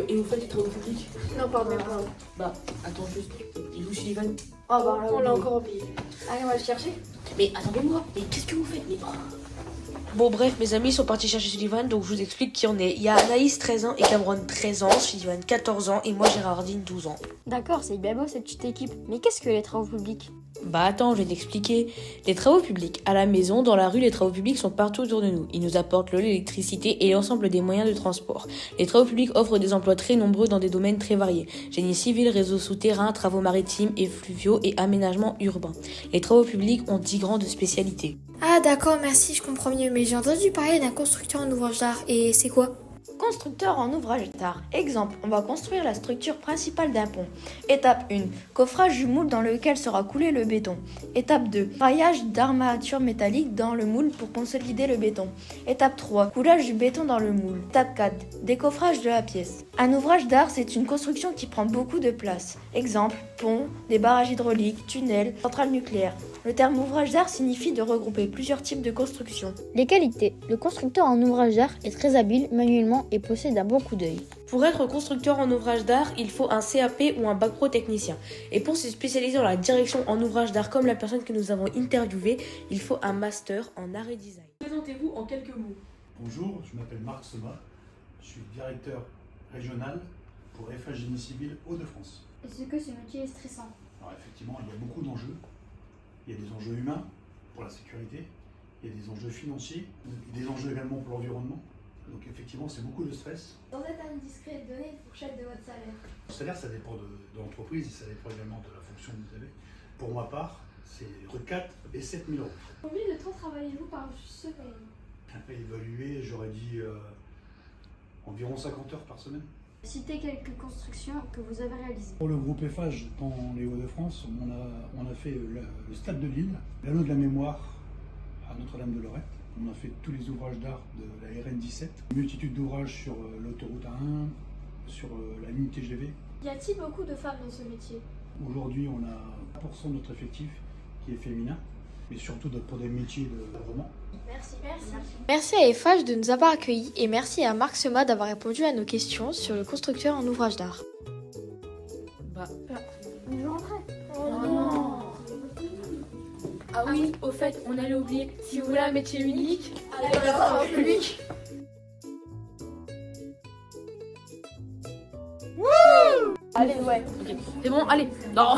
Et au fait, les travaux publics? Non, pardon. Bah, attends juste. Il est où Sullivan? Ah bah, on l'a encore oublié. Allez, on va le chercher. Mais attendez-moi, mais qu'est-ce que vous faites? Mais... Bon bref, mes amis sont partis chercher Sullivan, donc je vous explique qui on est. Il y a Anaïs 13 ans et Cameron 13 ans, Sullivan 14 ans et moi Gérardine 12 ans. D'accord, c'est bien beau cette petite équipe. Mais qu'est-ce que les travaux publics? Bah attends, je vais t'expliquer. Les travaux publics, à la maison, dans la rue, les travaux publics sont partout autour de nous. Ils nous apportent l'eau, l'électricité et l'ensemble des moyens de transport. Les travaux publics offrent des emplois très nombreux dans des domaines très variés. Génie civil, réseaux souterrains, travaux maritimes et fluviaux et aménagements urbains. Les travaux publics ont 10 grandes spécialités. Ah d'accord, merci, je comprends mieux. Mais j'ai entendu parler d'un constructeur en ouvrage d'art. Et c'est quoi? Constructeur en ouvrage d'art. Exemple, on va construire la structure principale d'un pont. Étape 1. Coffrage du moule dans lequel sera coulé le béton. Étape 2. Paillage d'armature métallique dans le moule pour consolider le béton. Étape 3. Coulage du béton dans le moule. Étape 4. Décoffrage de la pièce. Un ouvrage d'art, c'est une construction qui prend beaucoup de place. Exemple, pont, des barrages hydrauliques, tunnels, centrales nucléaires. Le terme ouvrage d'art signifie de regrouper plusieurs types de constructions. Les qualités. Le constructeur en ouvrage d'art est très habile manuellement et possède un bon coup d'œil. Pour être constructeur en ouvrage d'art, il faut un CAP ou un bac pro technicien. Et pour se spécialiser dans la direction en ouvrage d'art comme la personne que nous avons interviewée, il faut un master en art et design. Présentez-vous en quelques mots. Bonjour, je m'appelle Marc Soma, je suis directeur régional pour FH Génie Civil Hauts-de-France. Est-ce que ce métier est stressant? Alors effectivement, il y a beaucoup d'enjeux. Il y a des enjeux humains pour la sécurité, il y a des enjeux financiers, et des enjeux également pour l'environnement. Donc effectivement, c'est beaucoup de stress. Sans être indiscret, donnez une fourchette de votre salaire. Le salaire, ça dépend de l'entreprise et ça dépend également de la fonction que vous avez. Pour ma part, c'est entre 4 et 7 000 euros. Combien de temps travaillez-vous par semaine? Évalué, j'aurais dit environ 50 heures par semaine. Citez quelques constructions que vous avez réalisées. Pour le groupe FH dans les Hauts-de-France, on a fait le stade de Lille, l'anneau de la mémoire à Notre-Dame-de-Lorette. On a fait tous les ouvrages d'art de la RN17, une multitude d'ouvrages sur l'autoroute A1, sur la ligne TGV. Y a-t-il beaucoup de femmes dans ce métier? Aujourd'hui, on a 1% de notre effectif qui est féminin, mais surtout pour des métiers de roman. Merci. Merci à FH de nous avoir accueillis et merci à Marc Soma d'avoir répondu à nos questions sur le constructeur en ouvrage d'art. Bah, Vous rentrez? Ah oui, au fait, on allait oublier. Si vous voulez un métier unique, allez dans les travaux publics. Allez, ouais. ok. C'est bon, allez. Non.